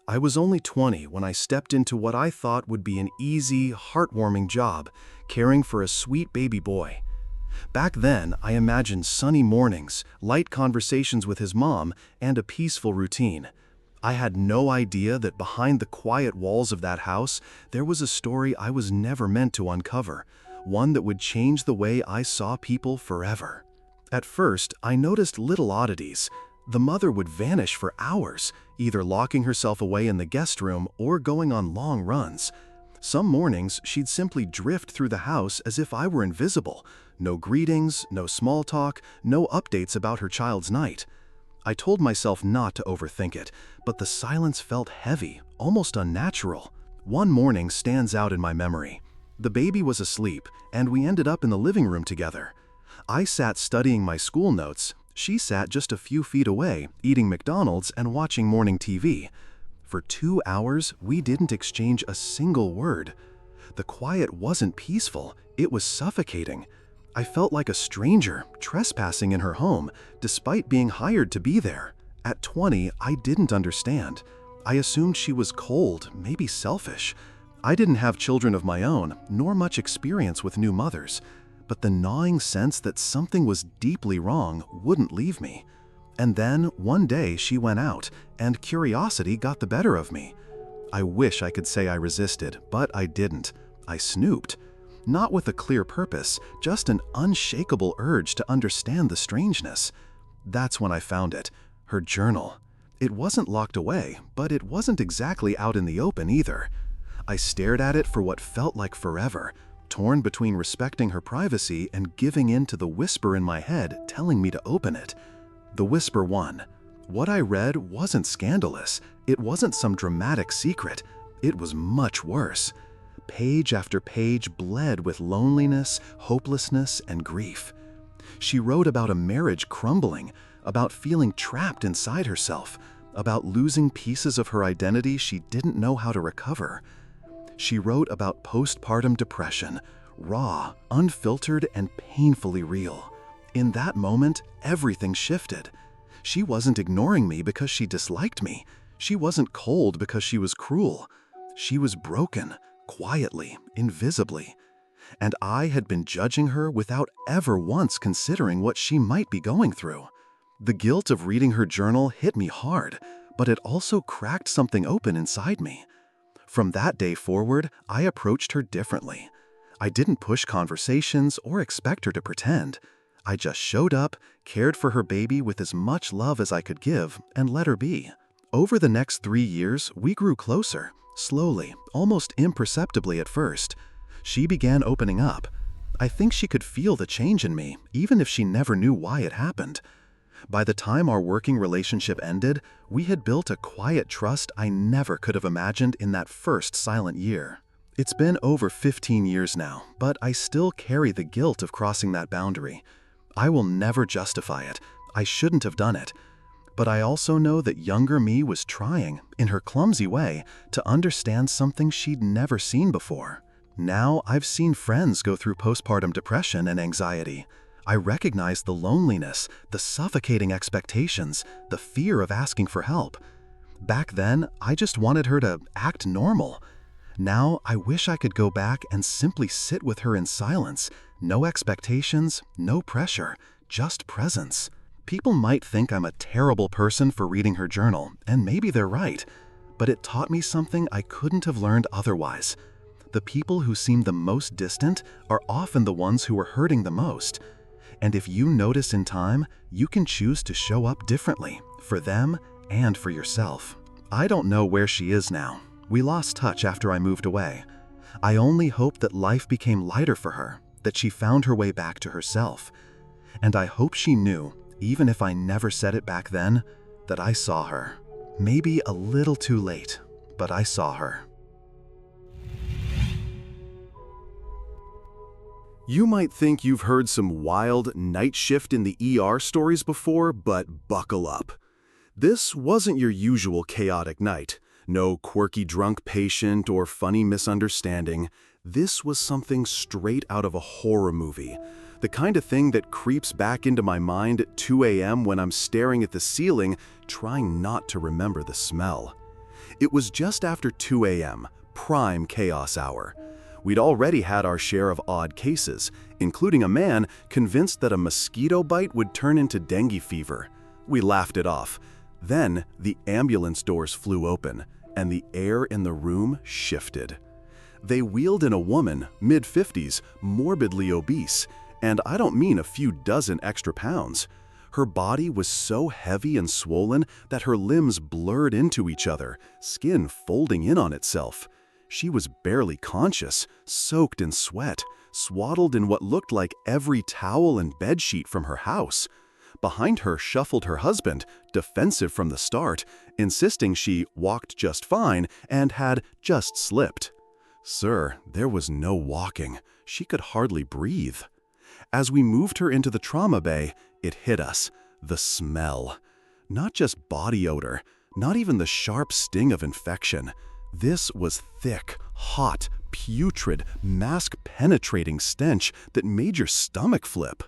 I was only 20 when I stepped into what I thought would be an easy, heartwarming job, caring for a sweet baby boy. Back then, I imagined sunny mornings, light conversations with his mom, and a peaceful routine. I had no idea that behind the quiet walls of that house, there was a story I was never meant to uncover, one that would change the way I saw people forever. At first, I noticed little oddities. The mother would vanish for hours, either locking herself away in the guest room or going on long runs. Some mornings, she'd simply drift through the house as if I were invisible. No greetings, no small talk, no updates about her child's night. I told myself not to overthink it, but the silence felt heavy, almost unnatural. One morning stands out in my memory. The baby was asleep, and we ended up in the living room together. I sat studying my school notes. She sat just a few feet away, eating McDonald's and watching morning TV. For 2 hours, we didn't exchange a single word. The quiet wasn't peaceful, it was suffocating. I felt like a stranger, trespassing in her home, despite being hired to be there. At 20, I didn't understand. I assumed she was cold, maybe selfish. I didn't have children of my own, nor much experience with new mothers. But the gnawing sense that something was deeply wrong wouldn't leave me. And then, one day, she went out, and curiosity got the better of me. I wish I could say I resisted, but I didn't. I snooped. Not with a clear purpose, just an unshakable urge to understand the strangeness. That's when I found it, her journal. It wasn't locked away, but it wasn't exactly out in the open either. I stared at it for what felt like forever, torn between respecting her privacy and giving in to the whisper in my head telling me to open it. The whisper won. What I read wasn't scandalous. It wasn't some dramatic secret. It was much worse. Page after page bled with loneliness, hopelessness, and grief. She wrote about a marriage crumbling, about feeling trapped inside herself, about losing pieces of her identity she didn't know how to recover. She wrote about postpartum depression, raw, unfiltered, and painfully real. In that moment, everything shifted. She wasn't ignoring me because she disliked me. She wasn't cold because she was cruel. She was broken, quietly, invisibly. And I had been judging her without ever once considering what she might be going through. The guilt of reading her journal hit me hard, but it also cracked something open inside me. From that day forward, I approached her differently. I didn't push conversations or expect her to pretend. I just showed up, cared for her baby with as much love as I could give, and let her be. Over the next 3 years, we grew closer, slowly, almost imperceptibly at first. She began opening up. I think she could feel the change in me, even if she never knew why it happened. By the time our working relationship ended, we had built a quiet trust I never could have imagined in that first silent year. It's been over 15 years now, but I still carry the guilt of crossing that boundary. I will never justify it. I shouldn't have done it. But I also know that younger me was trying, in her clumsy way, to understand something she'd never seen before. Now I've seen friends go through postpartum depression and anxiety. I recognize the loneliness, the suffocating expectations, the fear of asking for help. Back then, I just wanted her to act normal. Now, I wish I could go back and simply sit with her in silence. No expectations, no pressure, just presence. People might think I'm a terrible person for reading her journal, and maybe they're right. But it taught me something I couldn't have learned otherwise. The people who seem the most distant are often the ones who are hurting the most. And if you notice in time, you can choose to show up differently, for them and for yourself. I don't know where she is now. We lost touch after I moved away. I only hope that life became lighter for her, that she found her way back to herself. And I hope she knew, even if I never said it back then, that I saw her. Maybe a little too late, but I saw her. You might think you've heard some wild night shift in the ER stories before, but buckle up. This wasn't your usual chaotic night. No quirky drunk patient or funny misunderstanding. This was something straight out of a horror movie. The kind of thing that creeps back into my mind at 2 a.m. when I'm staring at the ceiling, trying not to remember the smell. It was just after 2 a.m., prime chaos hour. We'd already had our share of odd cases, including a man convinced that a mosquito bite would turn into dengue fever. We laughed it off. Then the ambulance doors flew open, and the air in the room shifted. They wheeled in a woman, mid-50s, morbidly obese, and I don't mean a few dozen extra pounds. Her body was so heavy and swollen that her limbs blurred into each other, skin folding in on itself. She was barely conscious, soaked in sweat, swaddled in what looked like every towel and bedsheet from her house. Behind her shuffled her husband, defensive from the start, insisting she walked just fine and had just slipped. Sir, there was no walking. She could hardly breathe. As we moved her into the trauma bay, it hit us. The smell. Not just body odor, not even the sharp sting of infection. This was thick, hot, putrid, mask-penetrating stench that made your stomach flip.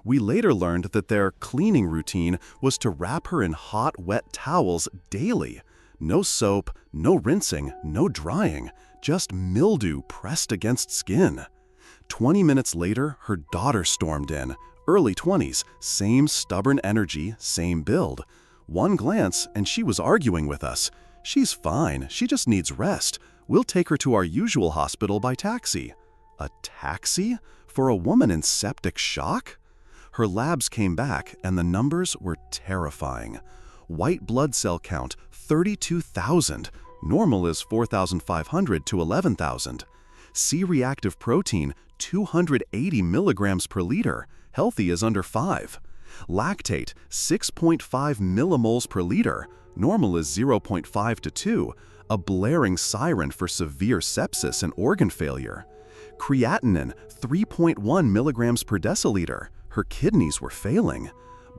We later learned that their cleaning routine was to wrap her in hot, wet towels daily. No soap, no rinsing, no drying, just mildew pressed against skin. 20 minutes later, her daughter stormed in, early 20s, same stubborn energy, same build. One glance and she was arguing with us. She's fine, she just needs rest. We'll take her to our usual hospital by taxi. A taxi? For a woman in septic shock? Her labs came back and the numbers were terrifying. White blood cell count, 32,000. Normal is 4,500 to 11,000. C-reactive protein, 280 milligrams per liter. Healthy is under 5. Lactate, 6.5 millimoles per liter. Normal is 0.5 to 2, a blaring siren for severe sepsis and organ failure. Creatinine, 3.1 milligrams per deciliter. Her kidneys were failing.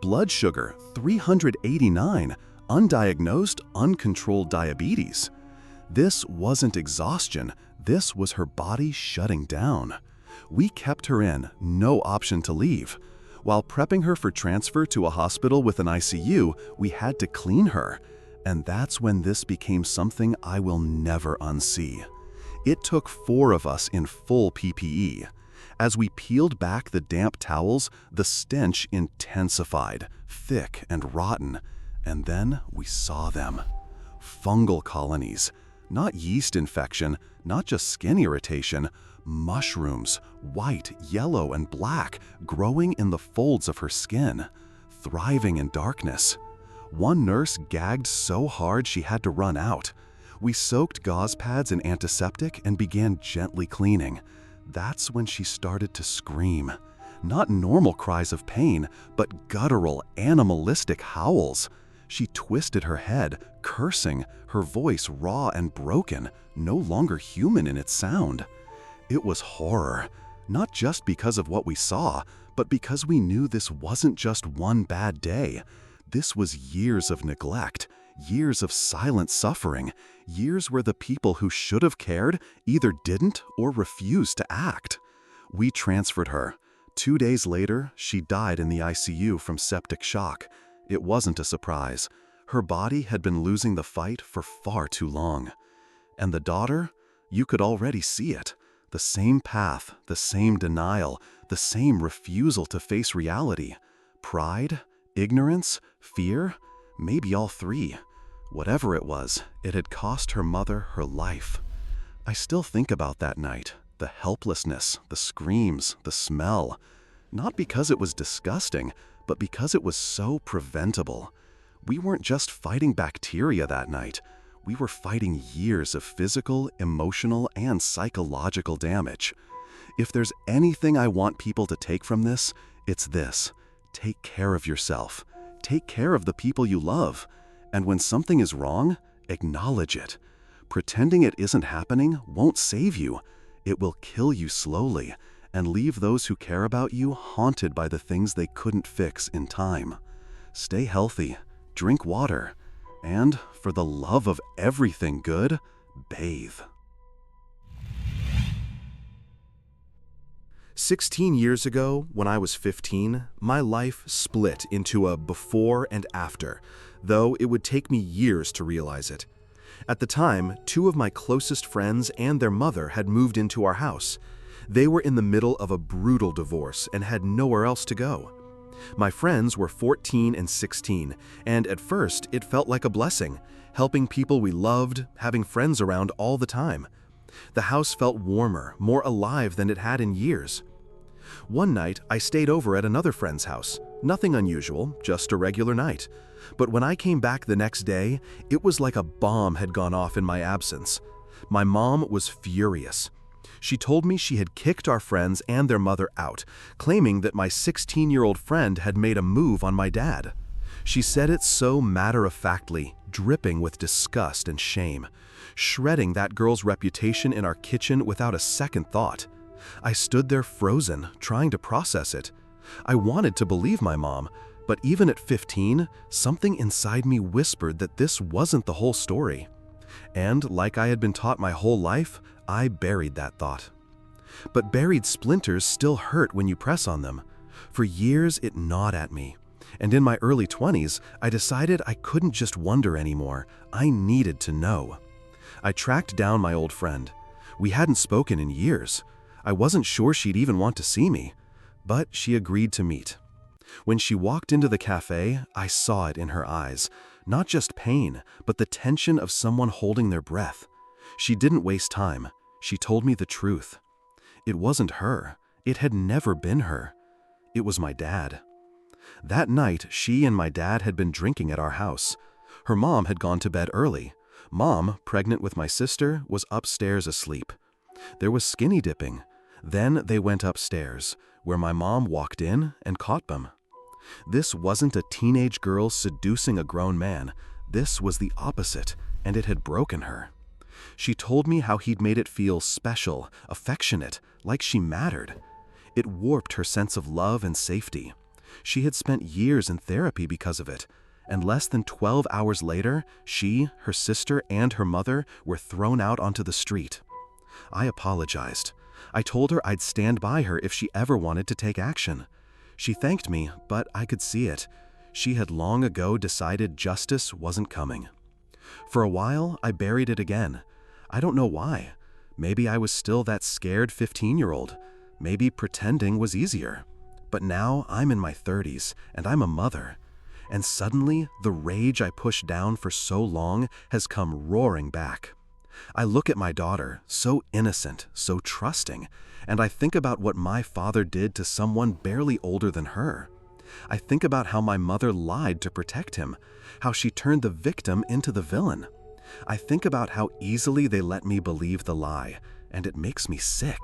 Blood sugar, 389, undiagnosed, uncontrolled diabetes. This wasn't exhaustion, this was her body shutting down. We kept her in, no option to leave. While prepping her for transfer to a hospital with an ICU, we had to clean her. And that's when this became something I will never unsee. It took 4 of us in full PPE. As we peeled back the damp towels, the stench intensified, thick and rotten. And then we saw them. Fungal colonies. Not yeast infection, not just skin irritation. Mushrooms, white, yellow, and black, growing in the folds of her skin, thriving in darkness. One nurse gagged so hard she had to run out. We soaked gauze pads in antiseptic and began gently cleaning. That's when she started to scream. Not normal cries of pain, but guttural, animalistic howls. She twisted her head, cursing, her voice raw and broken, no longer human in its sound. It was horror, not just because of what we saw, but because we knew this wasn't just one bad day. This was years of neglect, years of silent suffering, years where the people who should have cared either didn't or refused to act. We transferred her. 2 days later, she died in the ICU from septic shock. It wasn't a surprise. Her body had been losing the fight for far too long. And the daughter? You could already see it. The same path, the same denial, the same refusal to face reality. Pride, ignorance, fear, maybe all 3. Whatever it was, it had cost her mother her life. I still think about that night, the helplessness, the screams, the smell. Not because it was disgusting, but because it was so preventable. We weren't just fighting bacteria that night. We were fighting years of physical, emotional, and psychological damage. If there's anything I want people to take from this, it's this. Take care of yourself. Take care of the people you love. And when something is wrong, acknowledge it. Pretending it isn't happening won't save you. It will kill you slowly and leave those who care about you haunted by the things they couldn't fix in time. Stay healthy, drink water, and for the love of everything good, bathe. 16 years ago, when I was 15, my life split into a before and after, though it would take me years to realize it. At the time, two of my closest friends and their mother had moved into our house. They were in the middle of a brutal divorce and had nowhere else to go. My friends were 14 and 16, and at first it felt like a blessing, helping people we loved, having friends around all the time. The house felt warmer, more alive than it had in years. One night, I stayed over at another friend's house. Nothing unusual, just a regular night. But when I came back the next day, it was like a bomb had gone off in my absence. My mom was furious. She told me she had kicked our friends and their mother out, claiming that my 16-year-old friend had made a move on my dad. She said it so matter-of-factly, dripping with disgust and shame, shredding that girl's reputation in our kitchen without a second thought. I stood there frozen, trying to process it. I wanted to believe my mom, but even at 15, something inside me whispered that this wasn't the whole story. And like I had been taught my whole life, I buried that thought. But buried splinters still hurt when you press on them. For years, it gnawed at me. And in my early 20s, I decided I couldn't just wonder anymore. I needed to know. I tracked down my old friend. We hadn't spoken in years. I wasn't sure she'd even want to see me, but she agreed to meet. When she walked into the cafe, I saw it in her eyes. Not just pain, but the tension of someone holding their breath. She didn't waste time. She told me the truth. It wasn't her. It had never been her. It was my dad. That night, she and my dad had been drinking at our house. Her mom had gone to bed early. Mom, pregnant with my sister, was upstairs asleep. There was skinny dipping. Then they went upstairs, where my mom walked in and caught them. This wasn't a teenage girl seducing a grown man. This was the opposite, and it had broken her. She told me how he'd made it feel special, affectionate, like she mattered. It warped her sense of love and safety. She had spent years in therapy because of it, and less than 12 hours later, she, her sister, and her mother were thrown out onto the street. I apologized. I told her I'd stand by her if she ever wanted to take action. She thanked me, but I could see it. She had long ago decided justice wasn't coming. For a while, I buried it again. I don't know why. Maybe I was still that scared 15-year-old. Maybe pretending was easier. But now I'm in my 30s, and I'm a mother. And suddenly, the rage I pushed down for so long has come roaring back. I look at my daughter, so innocent, so trusting, and I think about what my father did to someone barely older than her. I think about how my mother lied to protect him, how she turned the victim into the villain. I think about how easily they let me believe the lie, and it makes me sick.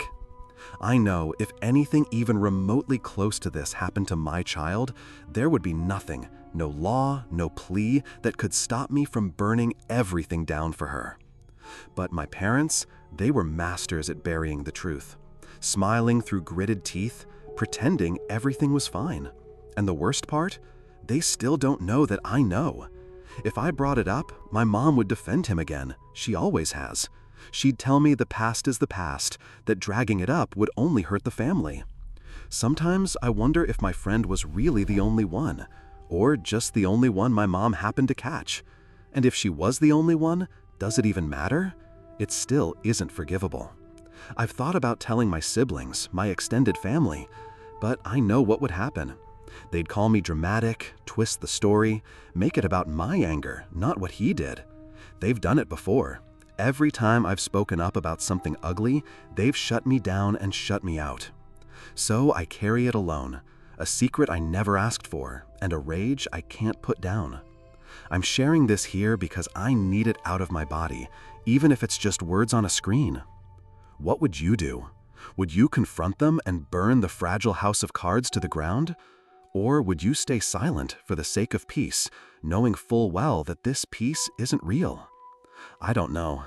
I know if anything even remotely close to this happened to my child, there would be nothing, no law, no plea that could stop me from burning everything down for her. But my parents, they were masters at burying the truth, smiling through gritted teeth, pretending everything was fine. And the worst part? They still don't know that I know. If I brought it up, my mom would defend him again. She always has. She'd tell me the past is the past, that dragging it up would only hurt the family. Sometimes I wonder if my friend was really the only one, or just the only one my mom happened to catch. And if she was the only one, does it even matter? It still isn't forgivable. I've thought about telling my siblings, my extended family, but I know what would happen. They'd call me dramatic, twist the story, make it about my anger, not what he did. They've done it before. Every time I've spoken up about something ugly, they've shut me down and shut me out. So I carry it alone, a secret I never asked for, and a rage I can't put down. I'm sharing this here because I need it out of my body, even if it's just words on a screen. What would you do? Would you confront them and burn the fragile house of cards to the ground? Or would you stay silent for the sake of peace, knowing full well that this peace isn't real? I don't know.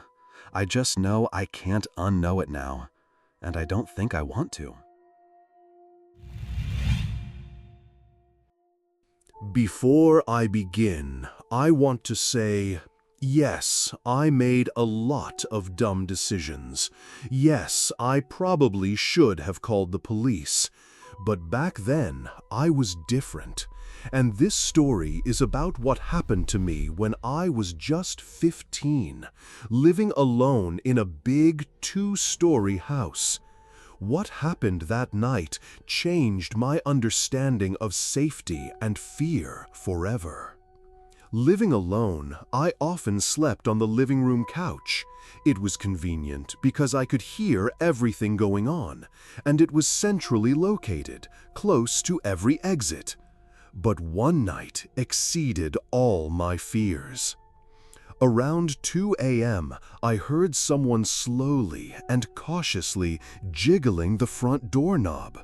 I just know I can't unknow it now, and I don't think I want to. Before I begin, I want to say, yes, I made a lot of dumb decisions. Yes, I probably should have called the police. But back then, I was different. And this story is about what happened to me when I was just 15, living alone in a big 2-story house. What happened that night changed my understanding of safety and fear forever. Living alone, I often slept on the living room couch. It was convenient because I could hear everything going on, and it was centrally located, close to every exit. But one night exceeded all my fears. Around 2 a.m., I heard someone slowly and cautiously jiggling the front doorknob.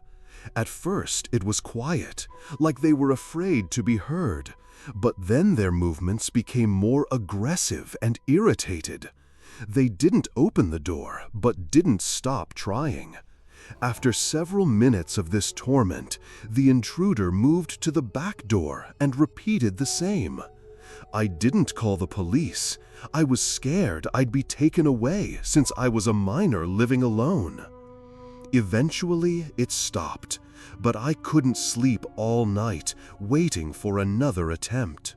At first, it was quiet, like they were afraid to be heard, but then their movements became more aggressive and irritated. They didn't open the door, but didn't stop trying. After several minutes of this torment, the intruder moved to the back door and repeated the same. I didn't call the police. I was scared I'd be taken away since I was a minor living alone. Eventually, it stopped, but I couldn't sleep all night, waiting for another attempt.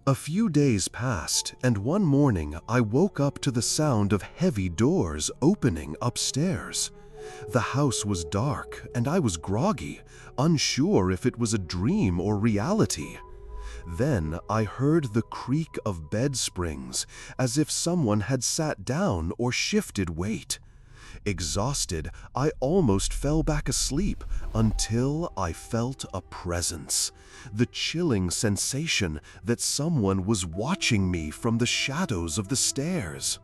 A few days passed, and one morning I woke up to the sound of heavy doors opening upstairs. The house was dark, and I was groggy, unsure if it was a dream or reality. Then I heard the creak of bed springs, as if someone had sat down or shifted weight. Exhausted, I almost fell back asleep until I felt a presence, the chilling sensation that someone was watching me from the shadows of the stairs.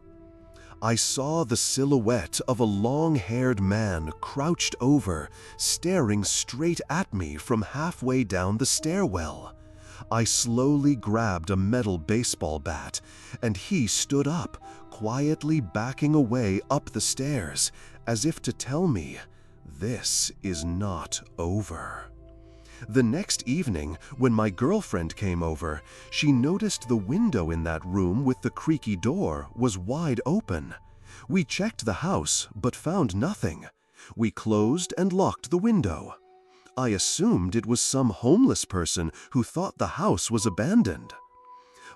I saw the silhouette of a long-haired man crouched over, staring straight at me from halfway down the stairwell. I slowly grabbed a metal baseball bat, and he stood up, quietly backing away up the stairs, as if to tell me, this is not over. The next evening, when my girlfriend came over, she noticed the window in that room with the creaky door was wide open. We checked the house, but found nothing. We closed and locked the window. I assumed it was some homeless person who thought the house was abandoned.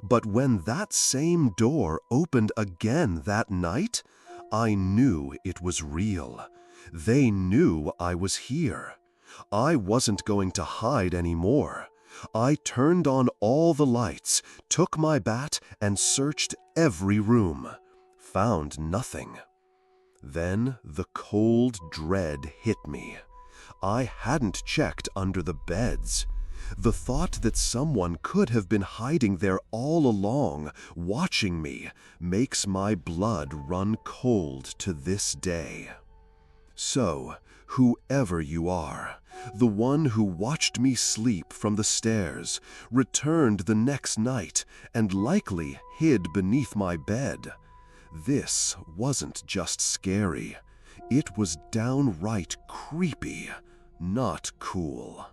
But when that same door opened again that night, I knew it was real. They knew I was here. I wasn't going to hide anymore. I turned on all the lights, took my bat, and searched every room. Found nothing. Then the cold dread hit me. I hadn't checked under the beds. The thought that someone could have been hiding there all along, watching me, makes my blood run cold to this day. So, whoever you are, the one who watched me sleep from the stairs, returned the next night, and likely hid beneath my bed, this wasn't just scary. It was downright creepy, not cool.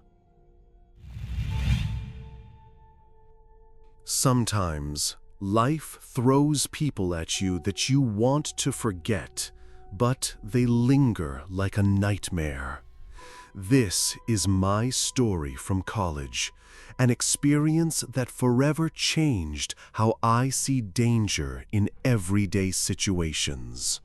Sometimes, life throws people at you that you want to forget, but they linger like a nightmare. This is my story from college, an experience that forever changed how I see danger in everyday situations.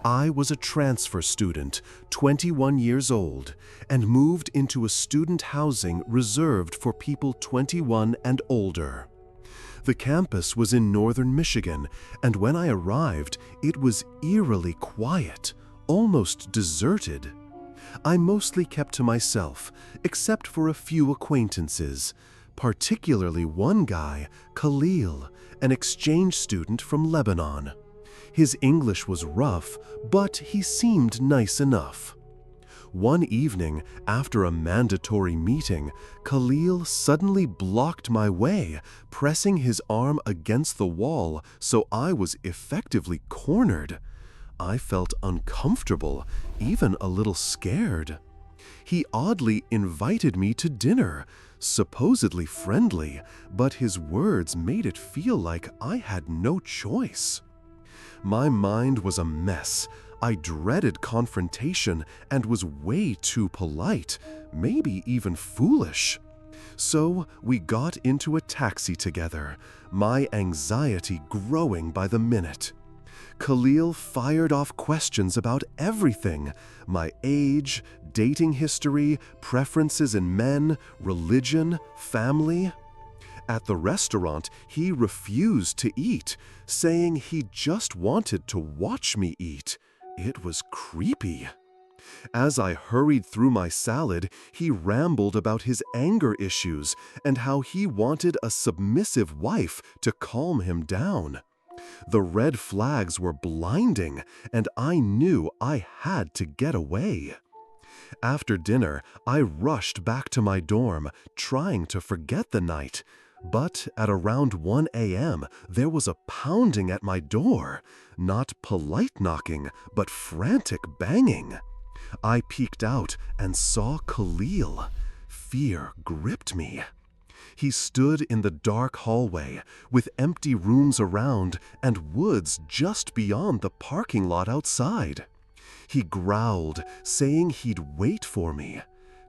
I was a transfer student, 21 years old, and moved into a student housing reserved for people 21 and older. The campus was in northern Michigan, and when I arrived, it was eerily quiet, almost deserted. I mostly kept to myself, except for a few acquaintances, particularly one guy, Khalil, an exchange student from Lebanon. His English was rough, but he seemed nice enough. One evening, after a mandatory meeting, Khalil suddenly blocked my way, pressing his arm against the wall, so I was effectively cornered. I felt uncomfortable, even a little scared. He oddly invited me to dinner, supposedly friendly, but his words made it feel like I had no choice. My mind was a mess. I dreaded confrontation and was way too polite, maybe even foolish. So we got into a taxi together, my anxiety growing by the minute. Khalil fired off questions about everything: my age, dating history, preferences in men, religion, family. At the restaurant, he refused to eat, saying he just wanted to watch me eat. It was creepy. As I hurried through my salad, he rambled about his anger issues and how he wanted a submissive wife to calm him down. The red flags were blinding, and I knew I had to get away. After dinner, I rushed back to my dorm, trying to forget the night. But at around 1 a.m., there was a pounding at my door. Not polite knocking, but frantic banging. I peeked out and saw Khalil. Fear gripped me. He stood in the dark hallway, with empty rooms around and woods just beyond the parking lot outside. He growled, saying he'd wait for me.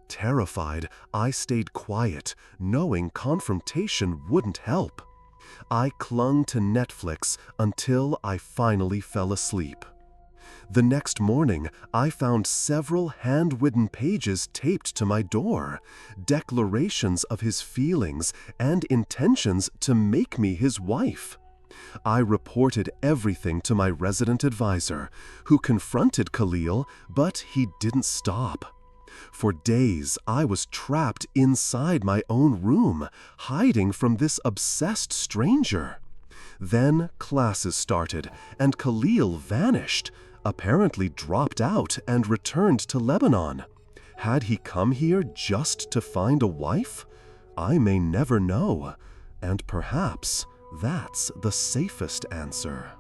Terrified, I stayed quiet, knowing confrontation wouldn't help. I clung to Netflix until I finally fell asleep. The next morning, I found several handwritten pages taped to my door, declarations of his feelings and intentions to make me his wife. I reported everything to my resident advisor, who confronted Khalil, but he didn't stop. For days, I was trapped inside my own room, hiding from this obsessed stranger. Then classes started, and Khalil vanished, apparently dropped out and returned to Lebanon. Had he come here just to find a wife? I may never know, and perhaps that's the safest answer.